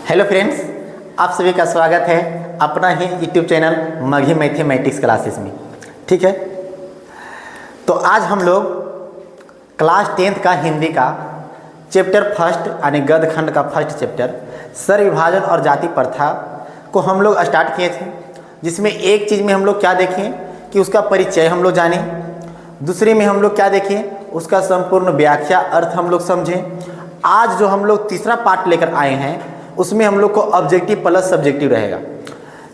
Hello friends, आप सभी का स्वागत है अपना ही यूट्यूब चैनल मघी मैथमेटिक्स क्लासेस में। ठीक है, तो आज हम लोग क्लास 10th का हिंदी का चैप्टर फर्स्ट यानी गद्य खंड का फर्स्ट चैप्टर सर विभाजन और जाति प्रथा को हम लोग स्टार्ट किए थे, जिसमें एक चीज़ में हम लोग क्या देखें कि उसका परिचय हम लोग जानें, दूसरे में हम लोग क्या देखें उसका संपूर्ण व्याख्या अर्थ हम लोग समझें। आज जो हम लोग तीसरा पार्ट लेकर आए हैं उसमें हम लोग को ऑब्जेक्टिव प्लस सब्जेक्टिव रहेगा।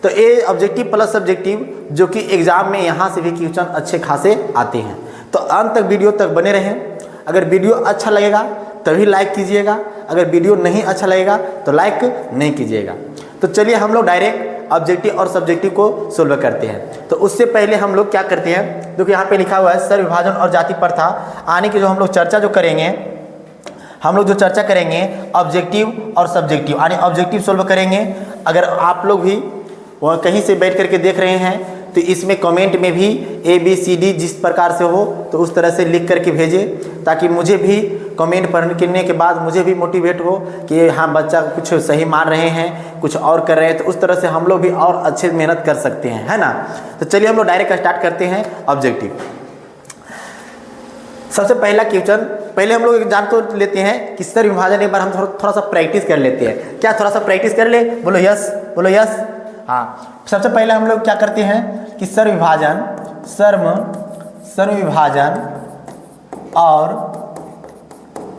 तो ये ऑब्जेक्टिव प्लस सब्जेक्टिव जो कि एग्जाम में यहाँ से भी क्वेश्चन अच्छे खासे आते हैं, तो अंत तक वीडियो तक बने रहें। अगर वीडियो अच्छा लगेगा तभी लाइक कीजिएगा, अगर वीडियो नहीं अच्छा लगेगा तो लाइक नहीं कीजिएगा। तो चलिए हम लोग डायरेक्ट ऑब्जेक्टिव और सब्जेक्टिव को सोल्व करते हैं। तो उससे पहले हम लोग क्या करते हैं, जो कि यहाँ पे लिखा हुआ है सर विभाजन और जाति प्रथा आने की जो हम लोग चर्चा जो करेंगे, हम लोग जो चर्चा करेंगे ऑब्जेक्टिव और सब्जेक्टिव यानी ऑब्जेक्टिव सोल्व करेंगे। अगर आप लोग भी वह कहीं से बैठ करके देख रहे हैं तो इसमें कमेंट में भी ABCD जिस प्रकार से हो तो उस तरह से लिख करके भेजें, ताकि मुझे भी कमेंट पढ़ने के बाद मुझे भी मोटिवेट हो कि हाँ बच्चा कुछ सही मान रहे हैं, कुछ और कर रहे हैं, तो उस तरह से हम लोग भी और अच्छे मेहनत कर सकते हैं, है ना। तो चलिए हम लोग डायरेक्ट स्टार्ट करते हैं ऑब्जेक्टिव। सबसे पहला क्वेश्चन, पहले हम लोग जान तो लेते हैं कि सर विभाजन एक बार हम थोड़ा सा प्रैक्टिस कर लेते हैं। क्या थोड़ा सा प्रैक्टिस कर ले? बोलो यस, बोलो यस। हाँ, सबसे पहले हम लोग क्या करते हैं कि सर विभाजन और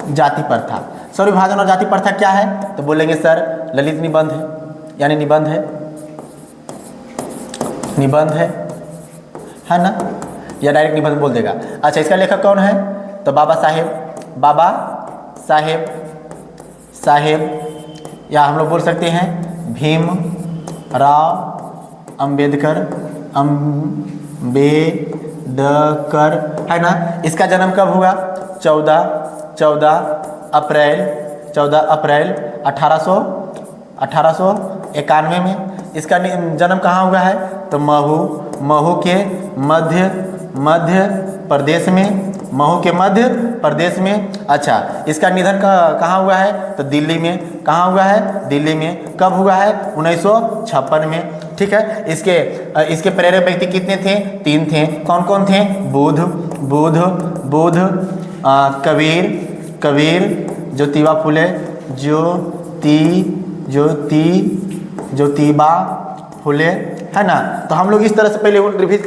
जाति प्रथा। सर विभाजन और जाति प्रथा क्या है? तो बोलेंगे सर ललित निबंध है, यानी निबंध है ना, या डायरेक्ट निबंध बोल देगा। अच्छा, इसका लेखक कौन है? तो बाबा साहेब, या हम लोग बोल सकते हैं भीम राव अम्बेडकर है ना। इसका जन्म कब हुआ? 14 अप्रैल 1891 में। इसका जन्म कहाँ हुआ है? तो महू के मध्य प्रदेश में। अच्छा, इसका निधन कहाँ हुआ है? तो दिल्ली में। कहाँ हुआ है? दिल्ली में। कब हुआ है? 1956 में। ठीक है, इसके प्रेरक व्यक्ति कितने थे? 3 थे। कौन कौन थे? बुद्ध, कबीर, ज्योतिबा फुले, ज्योतिबा फुले, है ना। तो हम लोग इस तरह से पहले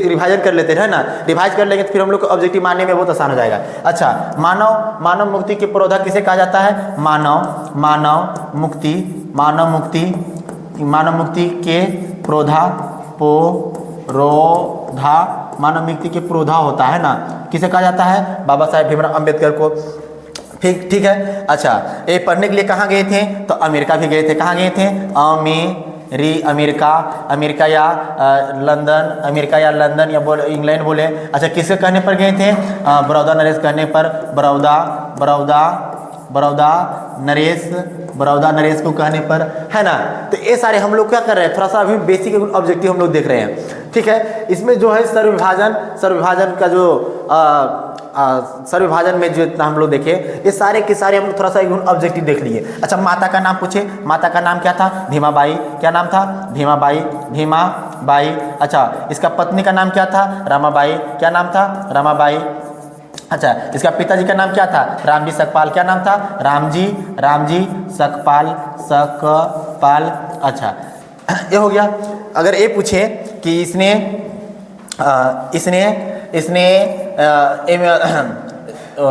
रिवाइजन कर लेते हैं, है ना। रिवाइज कर लेंगे तो फिर हम लोग को ऑब्जेक्टिव मानने में बहुत आसान हो जाएगा। अच्छा, मानव मुक्ति के पुरोधा किसे कहा जाता है? मानव मुक्ति के मानव मुक्ति के पुरोधा होता है ना, किसे कहा जाता है? बाबा साहेब भीमराव अम्बेडकर को। ठीक है। अच्छा, ये पढ़ने के लिए कहाँ गए थे? तो अमेरिका भी गए थे। कहाँ गए थे? अमेरिका या लंदन या इंग्लैंड बोले। अच्छा, किसके कहने पर गए थे? बड़ौदा नरेश कहने पर, बड़ौदा नरेश को कहने पर, है ना। तो ये सारे हम लोग क्या कर रहे हैं, थोड़ा सा अभी बेसिक ऑब्जेक्टिव हम लोग देख रहे हैं। ठीक है, इसमें जो है सर विभाजन का जो सर विभाजन में जो इतना हम लोग देखे, ये सारे के सारे हम लोग थोड़ा सा ऑब्जेक्टिव देख लिए। अच्छा, माता का नाम पूछे, माता का नाम क्या था? भीमाबाई। क्या नाम था? भीमाबाई। अच्छा, इसका पत्नी का नाम क्या था? रमाबाई। क्या नाम था? रमाबाई। अच्छा, इसका पिताजी का नाम क्या था? रामजी सकपाल। क्या नाम था? रामजी सकपाल। अच्छा, ये हो गया। अगर ये पूछे कि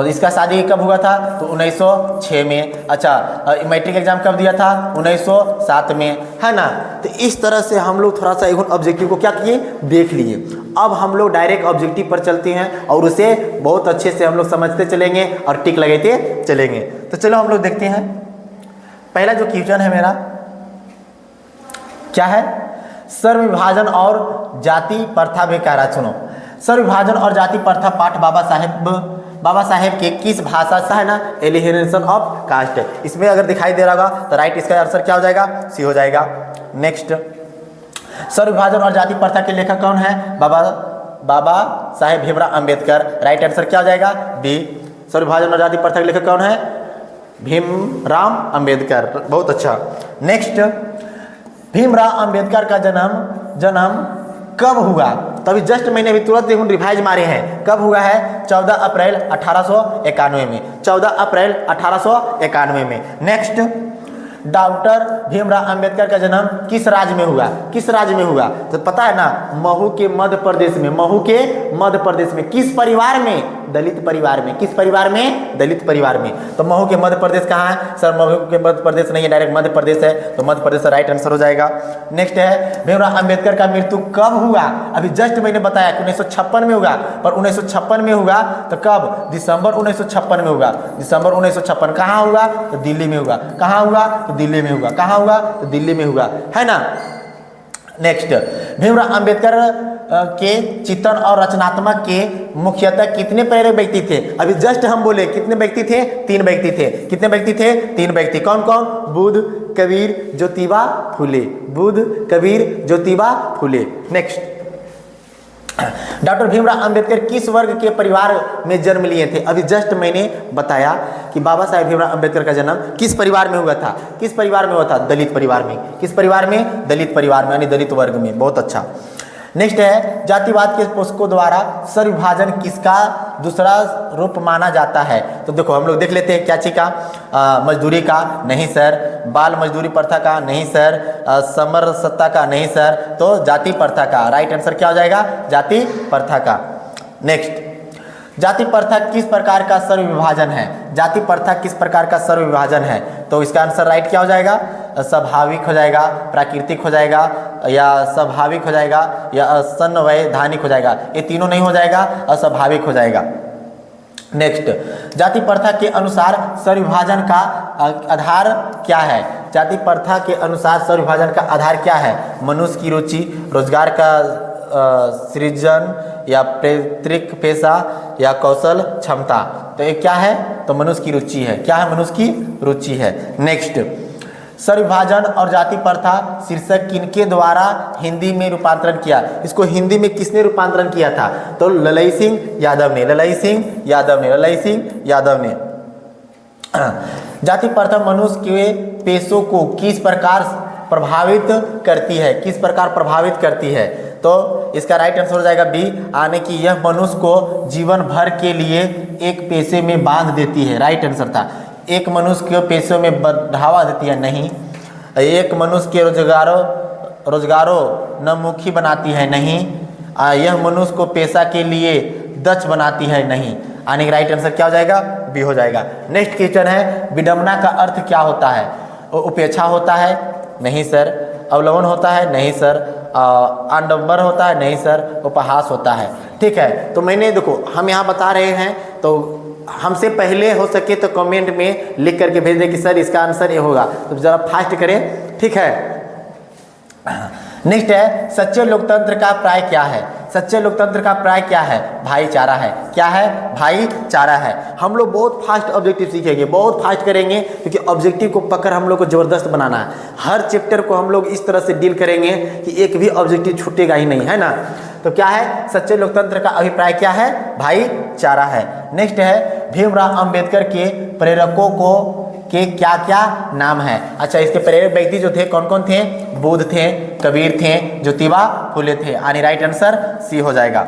इसका शादी कब हुआ था? तो 1906 में। अच्छा, मैट्रिक एग्जाम कब दिया था? 1907 में, है ना। तो इस तरह से हम लोग थोड़ा सा ऑब्जेक्टिव को क्या किए, देख लिए। अब हम लोग डायरेक्ट ऑब्जेक्टिव पर चलते हैं और उसे बहुत अच्छे से हम लोग समझते चलेंगे और टिक लगाते चलेंगे। तो चलो हम लोग देखते हैं। पहला जो क्वेश्चन है मेरा क्या है? सर विभाजन और जाति प्रथा भी कह रहा। सुनो, सर विभाजन और जाति प्रथा पाठ बाबा साहेब के किस भाषा से है ना? Elimination of caste. इसमें अगर दिखाई दे रहा होगा तो राइट, इसका आंसर क्या हो जाएगा? सी हो जाएगा। नेक्स्ट, सर विभाजन और जाति प्रथा के लेखक कौन है? बाबा साहेब भीमराव अम्बेडकर। राइट आंसर क्या हो जाएगा? बी। सर विभाजन और जाति प्रथा के लेखक कौन है? भीमराव अंबेडकर, बहुत अच्छा। नेक्स्ट, भीमराव अंबेडकर का जन्म कब हुआ? तो अभी जस्ट मैंने अभी तुरंत देखो रिवाइज मारे हैं, कब हुआ है? 14 अप्रैल 1891 में, 14 अप्रैल 1891 में। नेक्स्ट, डॉक्टर भीमराव अंबेडकर का जन्म किस राज्य में हुआ? किस राज्य में हुआ? तो पता है ना, महू के मध्य प्रदेश में, महू के मध्य प्रदेश में। किस परिवार में? दलित परिवार में। किस परिवार में? दलित परिवार में। तो महू के मध्य प्रदेश कहाँ है? सर महू के मध्य प्रदेश नहीं है, डायरेक्ट मध्य प्रदेश है, तो मध्य प्रदेश से राइट आंसर हो जाएगा। नेक्स्ट है, भीमराव अंबेडकर का मृत्यु कब हुआ? अभी जस्ट मैंने बताया कि 1956 में होगा, पर 1956 में होगा तो कब? दिसंबर 1956 में होगा। दिसंबर 1956 कहाँ होगा? तो दिल्ली में होगा। कहाँ होगा? तो दिल्ली में होगा। कहाँ होगा? तो दिल्ली में होगा, है ना। नेक्स्ट, भीमराव अंबेडकर के चिंतन और रचनात्मक के मुख्यतः कितने प्रेरक व्यक्ति थे? अभी जस्ट हम बोले कितने व्यक्ति थे? 3 व्यक्ति थे। कितने व्यक्ति थे? 3 व्यक्ति। कौन कौन? बुद्ध, कबीर, ज्योतिबा फुले। बुद्ध, कबीर, ज्योतिबा फुले। नेक्स्ट, डॉक्टर भीमराव अंबेडकर किस वर्ग के परिवार में जन्म लिए थे? अभी जस्ट मैंने बताया कि बाबा साहेब भीमराव अंबेडकर का जन्म किस परिवार में हुआ था? किस परिवार में हुआ था? दलित परिवार में। किस परिवार में? दलित परिवार में, यानी दलित वर्ग में। बहुत अच्छा। नेक्स्ट है, जातिवाद के पुस्तकों द्वारा स्वर विभाजन किसका दूसरा रूप माना जाता है? तो देखो हम लोग देख लेते हैं, क्या चीज का? मजदूरी का? नहीं सर। बाल मजदूरी प्रथा का? नहीं सर। समरसता का? नहीं सर। तो जाति प्रथा का। राइट आंसर क्या हो जाएगा? जाति प्रथा का। नेक्स्ट, जाति प्रथा किस प्रकार का स्वर विभाजन है? जाति प्रथा किस प्रकार का स्वर विभाजन है? तो इसका आंसर राइट क्या हो जाएगा? स्वाभाविक हो जाएगा, प्राकृतिक हो जाएगा, या स्वाभाविक हो जाएगा, या असंवैधानिक हो जाएगा। ये तीनों नहीं हो जाएगा, अस्वाभाविक हो जाएगा। नेक्स्ट, जाति प्रथा के अनुसार स्वर विभाजन का आधार क्या है? जाति प्रथा के अनुसार स्वर विभाजन का आधार क्या है? मनुष्य की रुचि, रोजगार का सृजन, या पैतृक पेशा, या कौशल क्षमता। तो ये क्या है? तो मनुष्य की रुचि है। क्या है? मनुष्य की रुचि है। नेक्स्ट, स्वर विभाजन और जाति प्रथा शीर्षक किनके द्वारा हिंदी में रूपांतरण किया? इसको हिंदी में किसने रूपांतरण किया था? तो ललई सिंह यादव ने। ललई सिंह यादव ने। ललई सिंह यादव ने। जाति प्रथा मनुष्य के पेशों को किस प्रकार प्रभावित करती है? किस प्रकार प्रभावित करती है? तो इसका राइट आंसर हो जाएगा बी, आने की यह मनुष्य को जीवन भर के लिए एक पेशे में बांध देती है। राइट आंसर था। एक मनुष्य के पेशे में बढ़ावा देती है, नहीं। एक मनुष्य के रोजगारों नमुखी बनाती है, नहीं। यह मनुष्य को पेशा के लिए दक्ष बनाती है, नहीं। आने का राइट आंसर क्या हो जाएगा? बी हो जाएगा। नेक्स्ट क्वेश्चन है, विडंबना का अर्थ क्या होता है? उपेक्षा होता है? नहीं सर। अवलंबन होता है? नहीं सर। आडंबर होता है? नहीं सर। उपहास होता है। ठीक है, तो मैंने देखो हम यहाँ बता रहे हैं, तो हमसे पहले हो सके तो कमेंट में लिख करके भेज दें कि सर इसका आंसर ये होगा, तो जरा फास्ट करें। ठीक है। नेक्स्ट है, सच्चे लोकतंत्र का प्राय क्या है? सच्चे लोकतंत्र का प्राय क्या है? भाईचारा है। क्या है? भाईचारा है। हम लोग बहुत फास्ट ऑब्जेक्टिव सीखेंगे, बहुत फास्ट करेंगे, क्योंकि ऑब्जेक्टिव को पकड़ हम लोग को ज़बरदस्त बनाना है। हर चैप्टर को हम लोग इस तरह से डील करेंगे कि एक भी ऑब्जेक्टिव छूटेगा ही नहीं, है ना। तो क्या है? सच्चे लोकतंत्र का अभिप्राय क्या है? भाईचारा है। नेक्स्ट है, भीमराव अंबेडकर के प्रेरकों के क्या क्या नाम है? अच्छा, इसके प्रेरक व्यक्ति जो थे कौन कौन थे? बुद्ध थे, कबीर थे, ज्योतिबा फुले थे। यानी राइट आंसर सी हो जाएगा।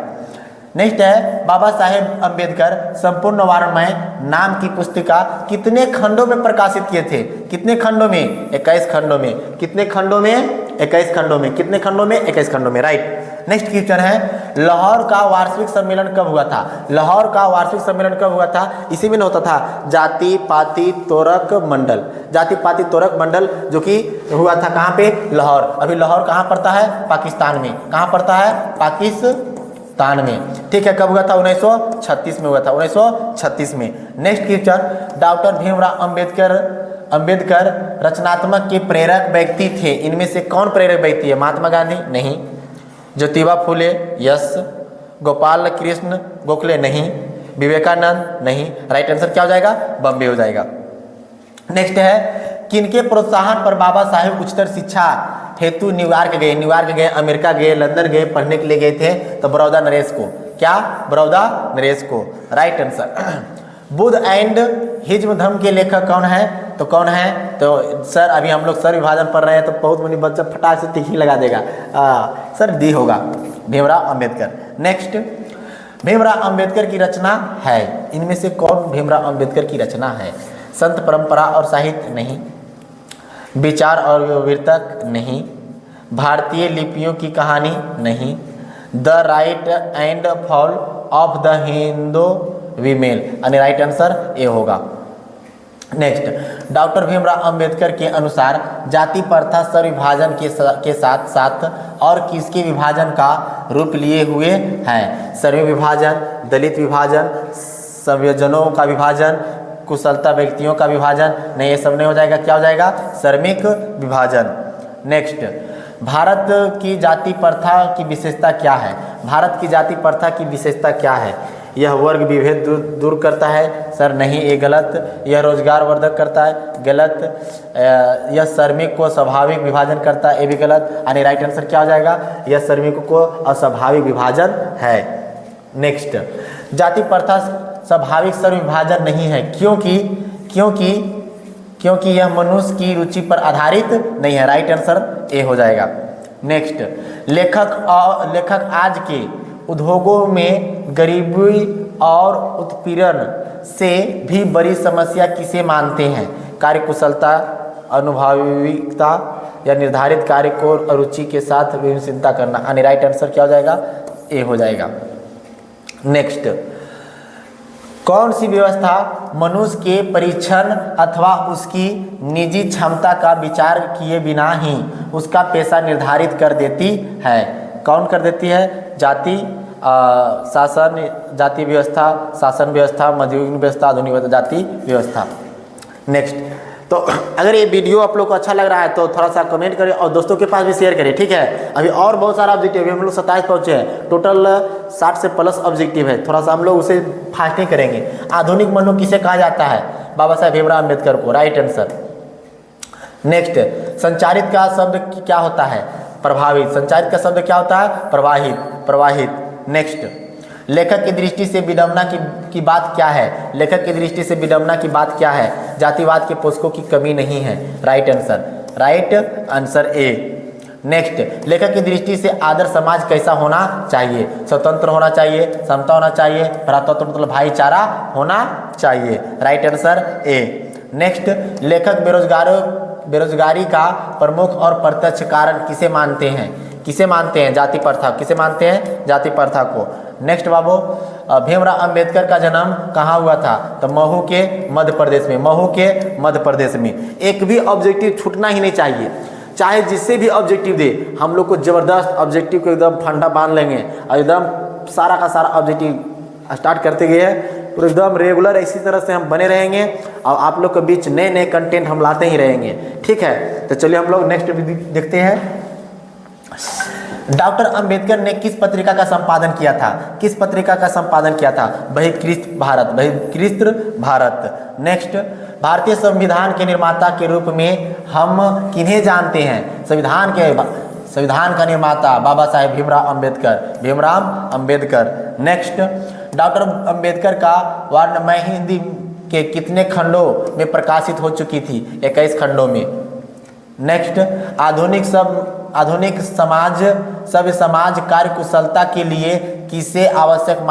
नेक्स्ट है, बाबा साहेब अंबेडकर संपूर्ण वाङ्मय नाम की पुस्तिका कितने खंडों में प्रकाशित किए थे? कितने खंडों में? 21 खंडों में। कितने खंडों में? 21 खंडों में। कितने खंडों में? 21 खंडों में। राइट। नेक्स्ट क्वेश्चन है, लाहौर का वार्षिक सम्मेलन कब हुआ था? लाहौर का वार्षिक सम्मेलन कब हुआ था? इसी में होता था जाति पाति तोरक मंडल। जाति पाति तोरक मंडल जो कि हुआ था कहाँ पे? लाहौर। अभी लाहौर कहाँ पड़ता है? पाकिस्तान में। कहाँ पड़ता है? पाकिस्तान में। ठीक है, कब हुआ था? 1936 में हुआ था। 1936 में। Next question, doctor Bhimrao Ambedkar रचनात्मक के प्रेरक व्यक्ति थे। इनमें से कौन प्रेरक व्यक्ति है? महात्मा गांधी? नहीं। ज्योतिबा फुले? यस। गोपाल कृष्ण गोखले? नहीं। विवेकानंद? नहीं। राइट आंसर क्या हो जाएगा? बॉम्बे हो जाएगा। नेक्स्ट है, किनके प्रोत्साहन पर बाबा साहेब उच्चतर शिक्षा हेतु न्यूयॉर्क गए? न्यूयॉर्क गए, अमेरिका गए, लंदन गए, पढ़ने के लिए गए थे। तो बड़ौदा नरेश को। क्या? बड़ौदा नरेश को। Right answer. Buddha and his Dharma के लेखक कौन है? तो कौन है? तो सर अभी हम लोग सर विभाजन पढ़ रहे हैं तो बहुत मनी बच्चा फटाक से तिखी लगा देगा। सर डी होगा, भीमराव अंबेडकर। नेक्स्ट, भीमराव अंबेडकर की रचना है, इनमें से कौन भीमराव अंबेडकर की रचना है? संत परंपरा और साहित्य नहीं, विचार और विवर्तक नहीं, भारतीय लिपियों की कहानी नहीं, the right and fall of the Hindu women, यानी राइट आंसर ए होगा। नेक्स्ट, डॉक्टर भीमराव अंबेडकर के अनुसार जाति प्रथा सर्वविभाजन के साथ साथ और किसके विभाजन का रूप लिए हुए हैं? सर्व विभाजन, दलित विभाजन, संयोजनों का विभाजन, कुशलता व्यक्तियों का विभाजन। नहीं, ये सब नहीं हो जाएगा, क्या हो जाएगा? श्रमिक विभाजन। नेक्स्ट, भारत की जाति प्रथा की विशेषता क्या है? भारत की जाति प्रथा की विशेषता क्या है? यह वर्ग विभेद दूर करता है, सर नहीं, ये गलत। यह रोजगार वर्धक करता है, गलत। यह श्रमिक को स्वाभाविक विभाजन करता है, ये भी गलत। यानी राइट आंसर क्या हो जाएगा? यह श्रमिकों को अस्वाभाविक विभाजन है। नेक्स्ट, जाति प्रथा स्वाभाविक सर्व विभाजन नहीं है, क्योंकि यह मनुष्य की रुचि पर आधारित नहीं है, राइट आंसर ए हो जाएगा। नेक्स्ट, लेखक आज के उद्योगों में गरीबी और उत्पीड़न से भी बड़ी समस्या किसे मानते हैं? कार्यकुशलता, अनुभविकता या निर्धारित कार्य को रुचि के साथ विभिन्नता करना, यानी राइट आंसर क्या हो जाएगा? ए हो जाएगा। नेक्स्ट, कौन सी व्यवस्था मनुष्य के परीक्षण अथवा उसकी निजी क्षमता का विचार किए बिना ही उसका पेशा निर्धारित कर देती है? कौन कर देती है? जाति शासन, जाति व्यवस्था, शासन व्यवस्था, मध्ययुगीन व्यवस्था, आधुनिक व्यवस्था, जाति व्यवस्था। नेक्स्ट, तो अगर ये वीडियो आप लोग को अच्छा लग रहा है तो थोड़ा सा कमेंट करें और दोस्तों के पास भी शेयर करें, ठीक है। अभी और बहुत सारा ऑब्जेक्टिव है, हम लोग 27 पहुँचे हैं, टोटल 60 से प्लस ऑब्जेक्टिव है, थोड़ा सा हम लोग उसे फास्ट नहीं करेंगे। आधुनिक मनु किसे कहा जाता है? बाबा साहेब भीमराव अम्बेडकर को, राइट आंसर। नेक्स्ट, संचारित का शब्द क्या होता है? प्रभावित। संचारित का शब्द क्या होता है? प्रवाहित। नेक्स्ट, लेखक की दृष्टि से विडंबना की बात क्या है? लेखक की दृष्टि से विडंबना की बात क्या है? जातिवाद के पोषकों की कमी नहीं है, राइट आंसर ए। नेक्स्ट, लेखक की दृष्टि से आदर्श समाज कैसा होना चाहिए? स्वतंत्र होना चाहिए, समता होना चाहिए, भ्रातृत्व मतलब भाईचारा होना चाहिए, राइट आंसर ए। नेक्स्ट, लेखक बेरोजगारी का प्रमुख और प्रत्यक्ष कारण किसे मानते हैं? जाति प्रथा। किसे मानते हैं? जाति प्रथा को। नेक्स्ट बाबू, भीमराव अंबेडकर का जन्म कहाँ हुआ था? तो महू के मध्य प्रदेश में। एक भी ऑब्जेक्टिव छूटना ही नहीं चाहिए, चाहे जिससे भी ऑब्जेक्टिव दे, हम लोग को जबरदस्त ऑब्जेक्टिव को एकदम फंडा बांध लेंगे और एकदम सारा का सारा ऑब्जेक्टिव स्टार्ट करते गए हैं, तो एकदम रेगुलर इसी तरह से हम बने रहेंगे और आप लोग के बीच नए कंटेंट हम लाते ही रहेंगे, ठीक है। तो चलिए हम लोग नेक्स्ट देखते हैं। डॉक्टर अंबेडकर ने किस पत्रिका का संपादन किया था? बहिष्कृत भारत। नेक्स्ट, भारतीय संविधान के निर्माता के रूप में हम किन्हें जानते हैं? संविधान का निर्माता बाबा साहेब भीमराव अंबेडकर। नेक्स्ट, डॉक्टर अंबेडकर का वर्णमय हिंदी के कितने खंडों में प्रकाशित हो चुकी थी? 21 खंडों में। नेक्स्ट, आधुनिक सभ्य समाज कार्यकुशलता के लिए किसे आवश्यक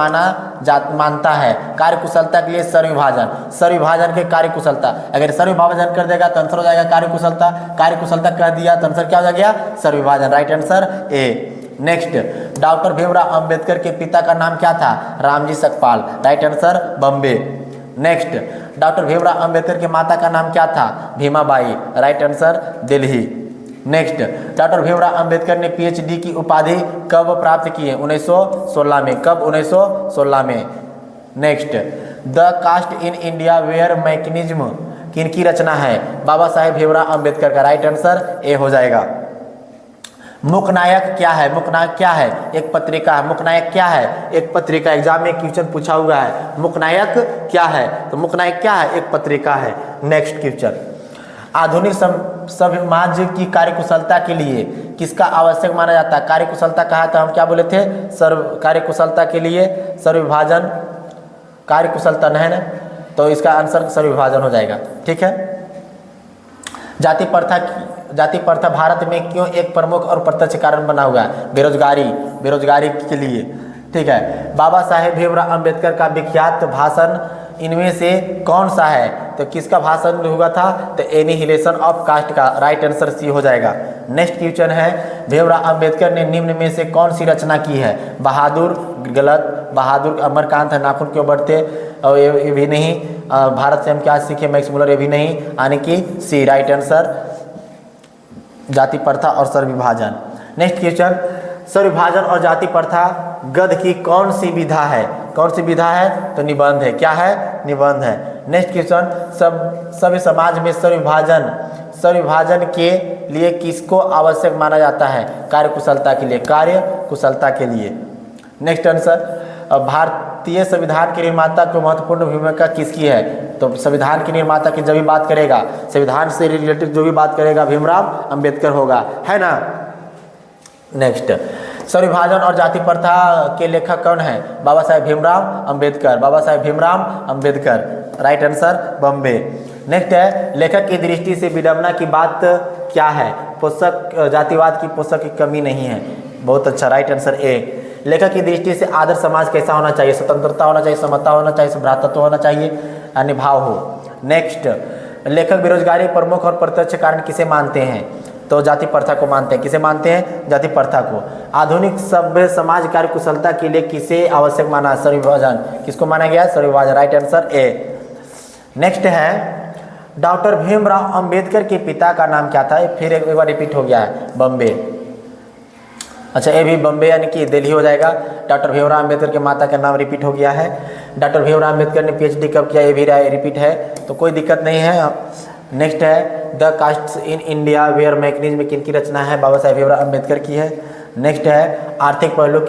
मानता है? कार्यकुशलता के लिए सर्वविभाजन के कार्यकुशलता। अगर सर्वविभाजन कर देगा तो आंसर हो जाएगा कार्यकुशलता कर दिया तो आंसर क्या हो जाएगा? सर्वविभाजन, right answer A. Next, doctor Bhimrao Ambedkar के पिता का नाम क्या था? Ramji Sakpal, right answer Bombay. Next, doctor Bhimrao Ambedkar के माता का नाम क्या था? Bhimabai, right answer Delhi. Next, doctor Bhimrao Ambedkar ने पीएचडी की उपाधि कब प्राप्त की है? 1916 में। कब? 1916 में। Next, the caste in India where mechanism किनकी रचना है? बाबा साहेब भीमराव अंबेडकर का, राइट आंसर ए हो जाएगा। मुकनायक क्या है? एक पत्रिका है। मुकनायक क्या है? एक पत्रिका। एग्जाम में क्वेश्चन पूछा हुआ है, मुकनायक क्या है? तो मुकनायक क्या है? एक पत्रिका है। नेक्स्ट क्वेश्चन, आधुनिक समाज की कार्यकुशलता के लिए किसका आवश्यक माना जाता है? कार्यकुशलता कहा तो हम क्या बोले थे? कार्यकुशलता के लिए सर्वविभाजन, कार्यकुशलता नहीं ना, तो इसका आंसर सर विभाजन हो जाएगा। ठीक है। जाति प्रथा भारत में क्यों एक प्रमुख और प्रत्यक्ष कारण बना हुआ है? बेरोजगारी के लिए। ठीक है। बाबा साहेब भीमराव अंबेडकर का विख्यात भाषण इनमें से कौन सा है? तो किसका भाषण हुआ था? तो एनिहिलेशन ऑफ कास्ट का। राइट आंसर सी हो जाएगा। नेक्स्ट क्वेश्चन है, भीमराव अंबेडकर ने निम्न में से कौन सी रचना की है? बहादुर, गलत। बहादुर अमरकांत है नाखून क्यों बढ़ते, और ये भी नहीं। भारत से हम क्या सीखे, मैक्स मुलर, ये भी नहीं, यानी कि सी राइट आंसर। जाति प्रथा और सर विभाजन। नेक्स्ट क्वेश्चन, सर विभाजन और जाति प्रथा गद्य की कौन सी विधा है? कौन सी विधा है? तो निबंध है। क्या है? निबंध है। नेक्स्ट क्वेश्चन, सभ्य समाज में सर विभाजन के लिए किसको आवश्यक माना जाता है? कार्यकुशलता के लिए। कार्यकुशलता के लिए। नेक्स्ट आंसर, भारतीय संविधान के निर्माता को महत्वपूर्ण भूमिका किसकी है? तो संविधान के निर्माता की जब भी बात करेगा, संविधान से रिलेटेड जो भी बात करेगा, भीमराव अंबेडकर होगा, है ना। नेक्स्ट, सर विभाजन और जाति प्रथा के लेखक कौन है? Baba Saheb Bhimrao Ambedkar. Baba Saheb Bhimrao Ambedkar. Right answer Bombay. Next है, लेखक की दृष्टि से विडंबना की बात क्या है? पोषक, जातिवाद की पोषक की कमी नहीं है। बहुत अच्छा, राइट आंसर ए। लेखक की दृष्टि से आदर्श समाज कैसा होना चाहिए? स्वतंत्रता होना चाहिए, समता होना चाहिए, भ्रातृत्व होना चाहिए, अन्य भाव हो। नेक्स्ट, लेखक बेरोजगारी प्रमुख और प्रत्यक्ष कारण किसे मानते हैं? तो जाति प्रथा को मानते हैं। किसे मानते हैं? जाति प्रथा को। आधुनिक सभ्य समाज कार्यकुशलता के लिए किसे आवश्यक माना? सर विभाजन। किसको माना गया? सर विभाजन। Right answer A. नेक्स्ट है, डॉक्टर भीमराव अंबेडकर के पिता का नाम क्या था? फिर एक बार रिपीट हो गया है, बॉम्बे। अच्छा, ये भी बॉम्बे यानी कि दिल्ली हो जाएगा। डॉक्टर भीमराव अंबेडकर के माता का नाम रिपीट हो गया है। डॉक्टर भीमराव अंबेडकर ने पीएचडी कब किया? ये भी रिपीट है, तो कोई दिक्कत नहीं है। नेक्स्ट है, the castes in India where mechanism में किनकी रचना है? बाबा साहेब भीमराव अंबेडकर की है। नेक्स्ट है, आर्थिक पहलू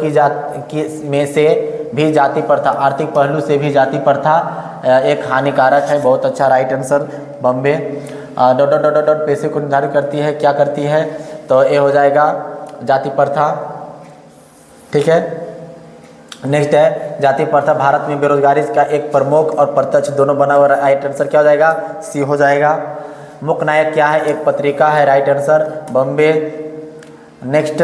में से भी जाति प्रथा, आर्थिक पहलू से भी जाति प्रथा एक हानिकारक है। बहुत अच्छा, राइट आंसर बॉम्बे। डॉट पैसे को निर्धारित करती है, क्या करती है? तो ये हो जाएगा जाति प्रथा। ठीक है। नेक्स्ट है, जाति प्रथा भारत में बेरोजगारी का एक प्रमुख और प्रत्यक्ष दोनों बना हुआ। राइट आंसर क्या हो जाएगा? सी हो जाएगा। मुख्य नायक क्या है? एक पत्रिका है। Right answer Bombay. Next,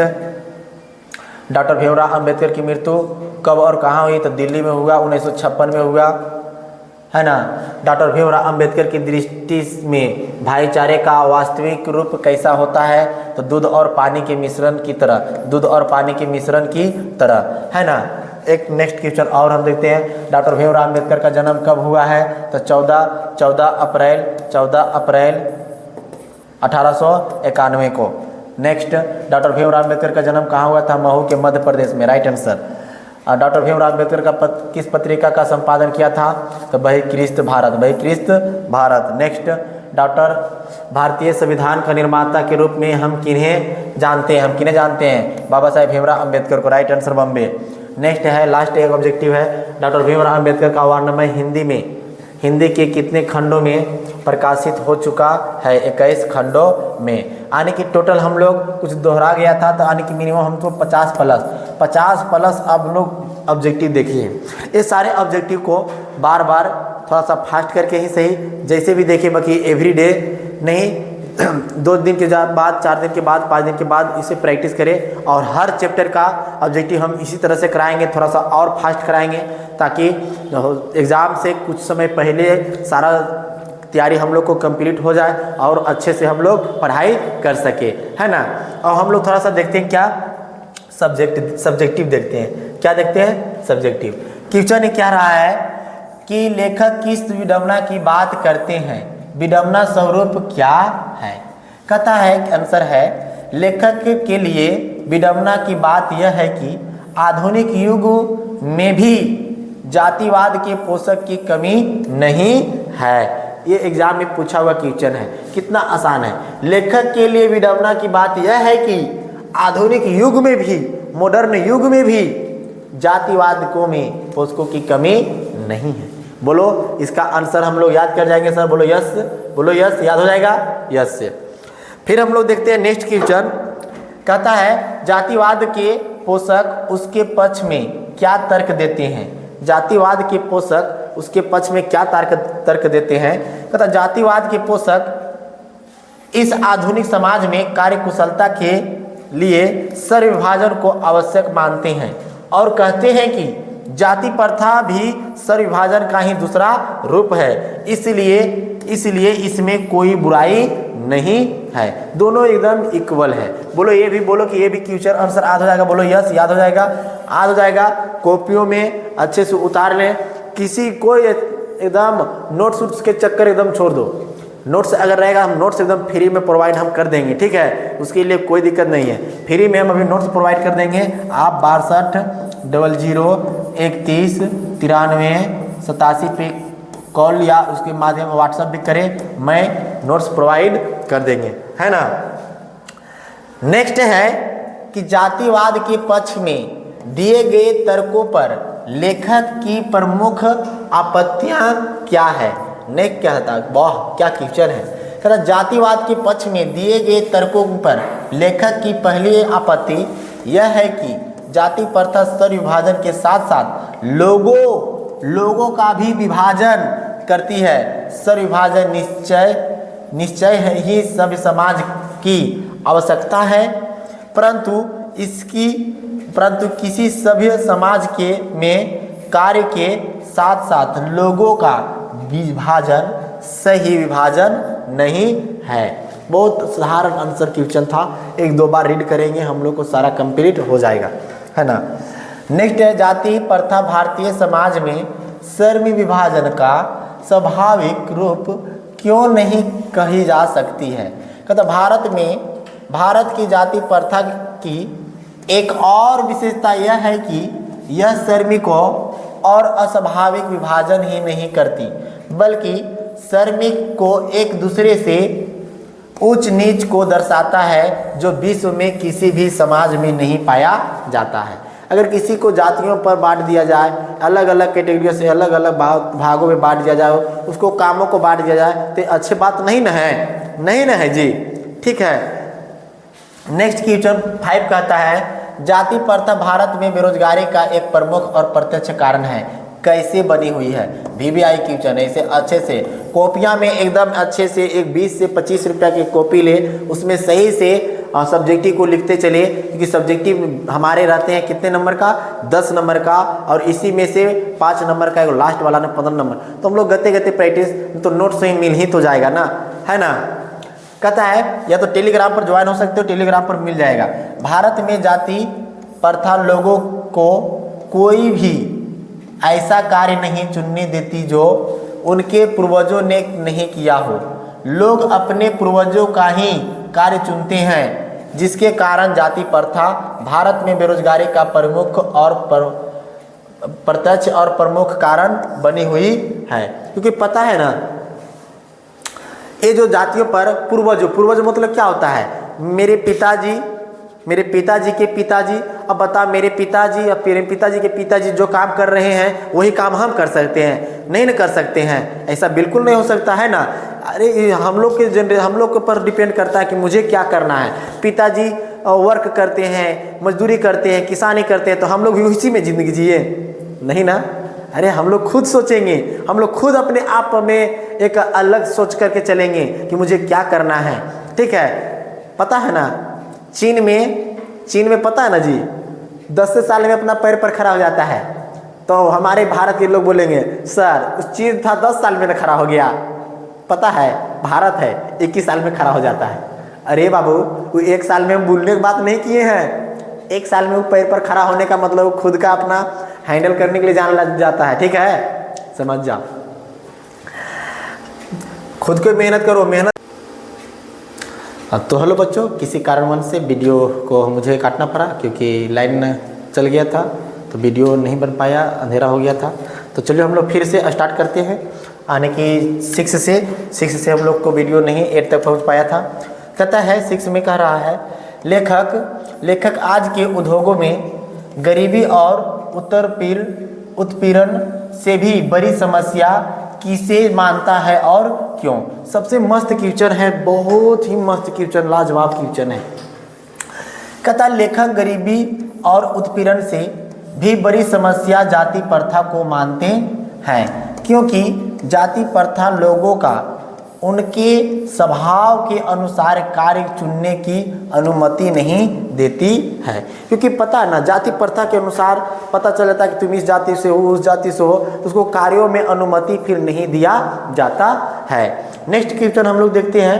doctor Bhimrao Ambedkar की मृत्यु कब और कहाँ हुई? तो दिल्ली में हुआ, 1956 में हुआ, है ना। डॉक्टर भीमराव अंबेडकर की दृष्टि में भाईचारे का वास्तविक रूप कैसा होता है? तो दूध और पानी के मिश्रण की तरह। दूध और पानी के मिश्रण की तरह, है ना। एक नेक्स्ट क्वेश्चन और हम देखते हैं, डॉक्टर भीमराव अंबेडकर का जन्म कब हुआ है? तो 14 अप्रैल 1891 को। नेक्स्ट, डॉक्टर भीमराव अंबेडकर का जन्म कहाँ हुआ था? महू के मध्य प्रदेश में। Right answer. Doctor Bhimrao Ambedkar का किस पत्रिका का संपादन किया था? तो बहिष्कृत भारत। नेक्स्ट, डॉक्टर भारतीय संविधान का निर्माता के रूप में हम किन्हें जानते हैं? बाबा साहेब भीमराव अंबेडकर को। Right answer Bombay. नेक्स्ट है, लास्ट एक ऑब्जेक्टिव है, डॉक्टर भीमराव अंबेडकर का वाङ्मय हिंदी के कितने खंडों में प्रकाशित हो चुका है? 21 खंडों में। यानी कि टोटल हम लोग कुछ दोहरा गया था, तो यानी कि मिनिमम हम तो 50 प्लस आप लोग ऑब्जेक्टिव देखिए। ये सारे ऑब्जेक्टिव को बार बार थोड़ा सा फास्ट करके ही सही, जैसे भी देखिए, बाकी एवरीडे नहीं, 2 दिन के बाद, 4 दिन के बाद, 5 दिन के बाद इसे प्रैक्टिस करें। और हर चैप्टर का ऑब्जेक्टिव हम इसी तरह से कराएंगे, थोड़ा सा और फास्ट कराएंगे, ताकि एग्ज़ाम से कुछ समय पहले सारा तैयारी हम लोग को कंप्लीट हो जाए और अच्छे से हम लोग पढ़ाई कर सके, है ना। और हम लोग थोड़ा सा देखते हैं, क्या सब्जेक्टिव देखते हैं। क्या देखते हैं? सब्जेक्टिव। क्वेश्चन क्या रहा है कि लेखक किस विडंबना की बात करते हैं? विडंबना स्वरूप क्या है? कहता है, आंसर है, लेखक के लिए विडंबना की बात यह है कि आधुनिक युग में भी जातिवाद के पोषक की कमी नहीं है। ये एग्जाम में पूछा हुआ क्वेश्चन है, कितना आसान है। लेखक के लिए विडंबना की बात यह है कि आधुनिक युग में भी, मॉडर्न युग में भी जातिवाद में पोषकों की कमी नहीं है। बोलो, इसका आंसर हम लोग याद कर जाएंगे सर। बोलो यस, याद हो जाएगा, यस से। फिर हम लोग देखते हैं नेक्स्ट क्वेश्चन। कहता है, जातिवाद के पोषक उसके पक्ष में क्या तर्क देते हैं? जातिवाद के पोषक उसके पक्ष में क्या तर्क देते हैं। कहता जातिवाद के पोषक इस आधुनिक समाज में कार्यकुशलता के लिए सर्वविभाजन को आवश्यक मानते हैं और कहते हैं कि जाति प्रथा भी सर्वविभाजन का ही दूसरा रूप है, इसलिए इसमें कोई बुराई नहीं है। दोनों एकदम इक्वल है। बोलो ये भी बोलो कि ये भी क्वेश्चन आंसर याद हो जाएगा। बोलो यस, याद हो जाएगा, याद हो जाएगा। कॉपियों में अच्छे से उतार लें। किसी को एकदम नोट्स के चक्कर एकदम छोड़ दो। नोट्स अगर रहेगा, हम नोट्स एकदम फ्री में प्रोवाइड हम कर देंगे, ठीक है, उसके लिए कोई दिक्कत नहीं है। फ्री में हम अभी नोट्स प्रोवाइड कर देंगे। आप 6200319387 पे कॉल या उसके माध्यम व्हाट्सएप भी करें, मैं नोट्स प्रोवाइड कर देंगे, है ना। नेक्स्ट है कि जातिवाद के पक्ष में दिए गए तर्कों पर लेखक की प्रमुख आपत्तियां क्या है। नेक्स्ट क्या था, वाह क्या क्वेश्चन है। कहता जातिवाद के पक्ष में दिए गए तर्कों पर लेखक की पहली आपत्ति यह है कि जाति प्रथा सर्वविभाजन के साथ साथ लोगों का भी विभाजन करती है। सर्वविभाजन निश्चय है ही सभ्य समाज की आवश्यकता है, परंतु किसी सभ्य समाज के में कार्य के साथ साथ लोगों का विभाजन सही विभाजन नहीं है। बहुत साधारण आंसर क्वेश्चन था, एक दो बार रीड करेंगे हम लोग को सारा कंप्लीट हो जाएगा, है ना। नेक्स्ट है जाति प्रथा भारतीय समाज में श्रम विभाजन का स्वाभाविक रूप क्यों नहीं कही जा सकती है। कहता भारत की जाति प्रथा की एक और विशेषता यह है कि यह श्रमिकों और अस्वाभाविक विभाजन ही नहीं करती, बल्कि श्रमिक को एक दूसरे से उच्च नीच को दर्शाता है, जो विश्व में किसी भी समाज में नहीं पाया जाता है। अगर किसी को जातियों पर बांट दिया जाए, अलग अलग कैटेगरियों से अलग अलग भागों में बांट दिया जाए, उसको कामों को बांट दिया जाए, तो अच्छी बात नहीं न है, नहीं न है जी, ठीक है। नेक्स्ट क्वेश्चन 5 कहता है जाति प्रथा भारत में बेरोजगारी का एक प्रमुख और प्रत्यक्ष कारण है, कैसे बनी हुई है। VVI क्वेश्चन है, इसे अच्छे से कॉपियां में एकदम अच्छे से एक 20 से 25 रुपया की कॉपी ले, उसमें सही से सब्जेक्टिव को लिखते चले, क्योंकि सब्जेक्टिव हमारे रहते हैं कितने नंबर का, 10 नंबर का, और इसी में से 5 नंबर का लास्ट वाला ने 15 नंबर। तो हम लोग गते प्रैक्टिस तो नोट से ही मिल ही तो जाएगा ना, है ना। कहता है या तो टेलीग्राम पर ज्वाइन हो सकते हो, टेलीग्राम पर मिल जाएगा। भारत में जाति प्रथा लोगों को कोई भी ऐसा कार्य नहीं चुनने देती जो उनके पूर्वजों ने नहीं किया हो। लोग अपने पूर्वजों का ही कार्य चुनते हैं, जिसके कारण जाति प्रथा भारत में बेरोजगारी का प्रमुख और प्रत्यक्ष और प्रमुख कारण बनी हुई है। क्योंकि पता है ना, ये जो जातियों पर पूर्वज मतलब क्या होता है, मेरे पिताजी के पिताजी, अब बता मेरे पिताजी और मेरे पिताजी के पिताजी जो काम कर रहे हैं वही काम हम कर सकते हैं, नहीं न कर सकते हैं, ऐसा बिल्कुल नहीं हो सकता है ना। अरे हम लोग के ऊपर डिपेंड करता है कि मुझे क्या करना है। पिताजी वर्क करते हैं, मजदूरी करते हैं, किसानी करते हैं, तो हम लोग भी उसी में ज़िंदगी जिए नहीं ना। अरे हम लोग खुद सोचेंगे, हम लोग खुद अपने आप में एक अलग सोच करके चलेंगे कि मुझे क्या करना है, ठीक है। पता है ना चीन में पता है ना जी, 10 साल में अपना पैर पर खड़ा हो जाता है, तो हमारे भारत के लोग बोलेंगे सर उस चीन था 10 साल में खड़ा हो गया। पता है भारत है 21 साल में खड़ा हो जाता है। अरे बाबू वो 1 साल में हम बोलने की बात नहीं किए हैं, 1 साल में वो पैर पर खड़ा होने का मतलब खुद का अपना हैंडल करने के लिए जान लग जाता है, ठीक है, समझ जाओ। खुद को मेहनत करो, मेहनत। तो हेलो बच्चों, किसी कारणवश से वीडियो को मुझे काटना पड़ा क्योंकि लाइन चल गया था, तो वीडियो नहीं बन पाया, अंधेरा हो गया था। तो चलिए हम लोग फिर से स्टार्ट करते हैं। आने की 6 से हम लोग को वीडियो नहीं 8 तक पहुंच पाया था। कहता है 6 में कह रहा है लेखक आज के उद्योगों में गरीबी और उत्पीड़न से भी बड़ी समस्या किसे मानता है और क्यों। सबसे मस्त क्वेश्चन है, बहुत ही मस्त क्वेश्चन, लाजवाब क्वेश्चन है। कहता लेखक गरीबी और उत्पीड़न से भी बड़ी समस्या जाति प्रथा को मानते हैं। क्योंकि जाति प्रथा लोगों का उनके स्वभाव के अनुसार कार्य चुनने की अनुमति नहीं देती है। क्योंकि पता है ना, जाति प्रथा के अनुसार पता चल जाता है कि तुम इस जाति से हो, उस जाति से हो, तो उसको कार्यों में अनुमति फिर नहीं दिया जाता है। नेक्स्ट क्वेश्चन हम लोग देखते हैं।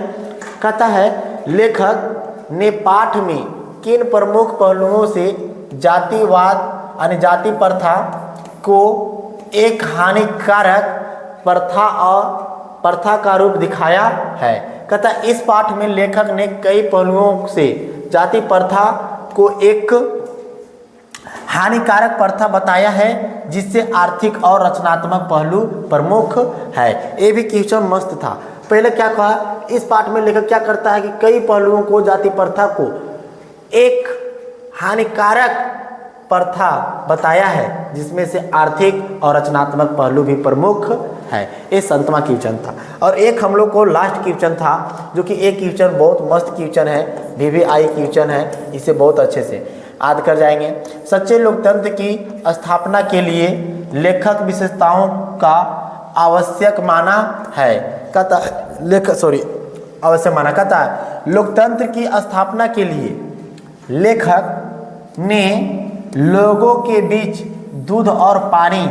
कहता है लेखक ने पाठ में किन प्रमुख पहलुओं से जातिवाद यानी जाति प्रथा को एक हानिकारक प्रथा का रूप दिखाया है। कहता है इस पाठ में लेखक ने कई पहलुओं से जाति प्रथा को एक हानिकारक प्रथा बताया है, जिससे आर्थिक और रचनात्मक पहलू प्रमुख है। ये भी क्वेश्चन मस्त था। पहले क्या कहा, इस पाठ में लेखक क्या करता है कि कई पहलुओं को जाति प्रथा को एक हानिकारक प्रथा बताया है, जिसमें से आर्थिक और रचनात्मक पहलू भी प्रमुख है। ये 7वां क्वेश्चन था। और एक हम लोग को लास्ट क्वेश्चन था, जो कि एक क्वेश्चन बहुत मस्त क्वेश्चन है, VVI क्वेश्चन है, इसे बहुत अच्छे से याद कर जाएंगे। सच्चे लोकतंत्र की स्थापना के लिए लेखक विशेषताओं का आवश्यक माना है। कहता आवश्यक माना। कहता है लोकतंत्र की स्थापना के लिए लेखक ने लोगों के बीच दूध और पानी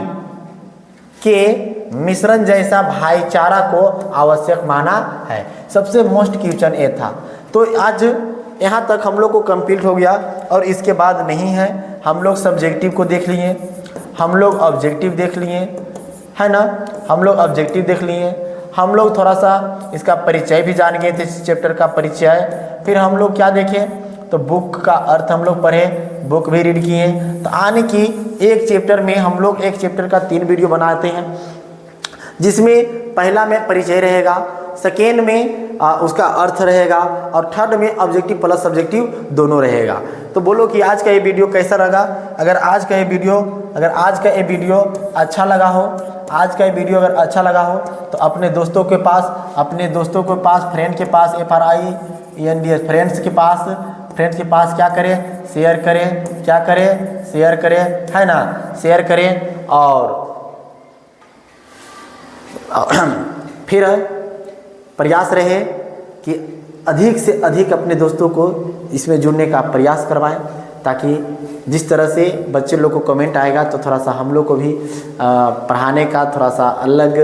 के मिश्रण जैसा भाईचारा को आवश्यक माना है। सबसे मोस्ट क्वेश्चन ये था। तो आज यहाँ तक हम लोग को कंप्लीट हो गया। और इसके बाद नहीं है, हम लोग सब्जेक्टिव को देख लिए, हम लोग ऑब्जेक्टिव देख लिए, है ना, हम लोग ऑब्जेक्टिव देख लिए, हम लोग थोड़ा सा इसका परिचय भी जान गए थे, इस चैप्टर का परिचय। फिर हम लोग क्या देखें, तो बुक का अर्थ हम लोग पढ़े, बुक भी रीड किए। तो आने की एक चैप्टर में हम लोग एक चैप्टर का 3 वीडियो बनाते हैं, जिसमें पहला में परिचय रहेगा, सेकेंड में उसका अर्थ रहेगा, और थर्ड में ऑब्जेक्टिव प्लस सब्जेक्टिव दोनों रहेगा। तो बोलो कि आज का ये वीडियो कैसा लगा। अगर आज का ये वीडियो अच्छा लगा हो, आज का ये वीडियो अगर अच्छा लगा हो, तो अपने दोस्तों के पास फ्रेंड के पास FRIENDS फ्रेंड्स के पास क्या करें, शेयर करें, है ना, शेयर करें। और फिर प्रयास रहे कि अधिक से अधिक अपने दोस्तों को इसमें जुड़ने का प्रयास करवाएं, ताकि जिस तरह से बच्चे लोग को कमेंट आएगा, तो थोड़ा सा हम लोग को भी पढ़ाने का थोड़ा सा अलग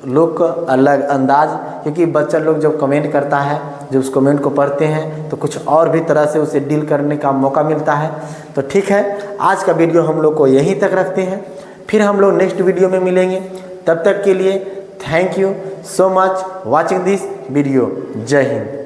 लुक, अलग अंदाज। क्योंकि बच्चा लोग जब कमेंट करता है, जब उस कमेंट को पढ़ते हैं, तो कुछ और भी तरह से उसे डील करने का मौका मिलता है। तो ठीक है, आज का वीडियो हम लोग को यहीं तक रखते हैं। फिर हम लोग नेक्स्ट वीडियो में मिलेंगे। तब तक के लिए thank you so much watching this video. जय हिंद।